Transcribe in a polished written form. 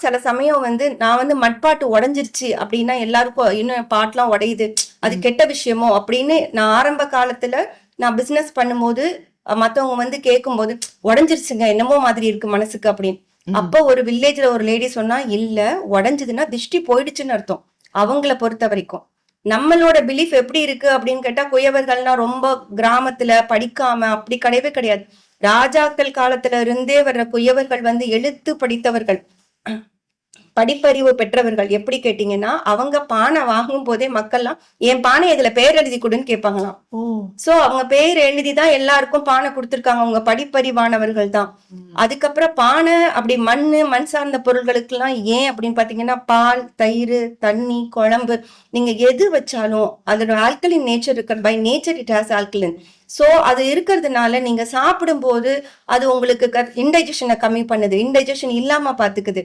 சில சமயம் நான் மட்பாட்டு உடைஞ்சிருச்சு அப்படின்னா எல்லாருக்கும் இன்னும் பாட்டுலாம் உடையுது, அது கெட்ட விஷயமோ அப்படின்னு நான் ஆரம்ப காலத்துல நான் பிசினஸ் பண்ணும்போது மத்தவங்க கேட்கும்போது உடைஞ்சிருச்சுங்க என்னமோ மாதிரி இருக்கு மனசுக்கு அப்படின்னு. அப்போ ஒரு வில்லேஜ்ல ஒரு லேடி சொன்னா, இல்ல உடைஞ்சதுன்னா திருஷ்டி போயிடுச்சுன்னு அர்த்தம் அவங்கள பொறுத்த வரைக்கும். நம்மளோட பிலீஃப் எப்படி இருக்கு அப்படின்னு கேட்டா, குயவர்கள்னா ரொம்ப கிராமத்துல படிக்காம அப்படி கிடையவே கிடையாது. ராஜாக்கள் காலத்துல இருந்தே வர்ற குயவர்கள் எழுத்து படித்தவர்கள், படிப்பறிவு பெற்றவர்கள். எப்படி கேட்டீங்கன்னா, அவங்க பானை வாங்கும் போதே மக்கள்லாம் என் பானை இதுல பேர் எழுதி கொடுன்னு கேட்பாங்களாம். சோ அவங்க பேர் எழுதிதான் எல்லாருக்கும் பானை கொடுத்திருக்காங்க. அவங்க படிப்பறிவானவர்கள் தான். அதுக்கப்புறம் பானை அப்படி மண் சார்ந்த பொருள்களுக்கு எல்லாம் ஏன் அப்படின்னு பாத்தீங்கன்னா, பால், தயிர், தண்ணி, குழம்பு நீங்க எது வச்சாலும் அதோட ஆல்கலின் நேச்சர் இருக்கு. By nature it has alkaline. So அது இருக்கிறதுனால நீங்க சாப்பிடும் போது அது உங்களுக்கு இன்டைஜஷனை கம்மி பண்ணுது, இன்டைஜஷன் இல்லாம பாத்துக்குது.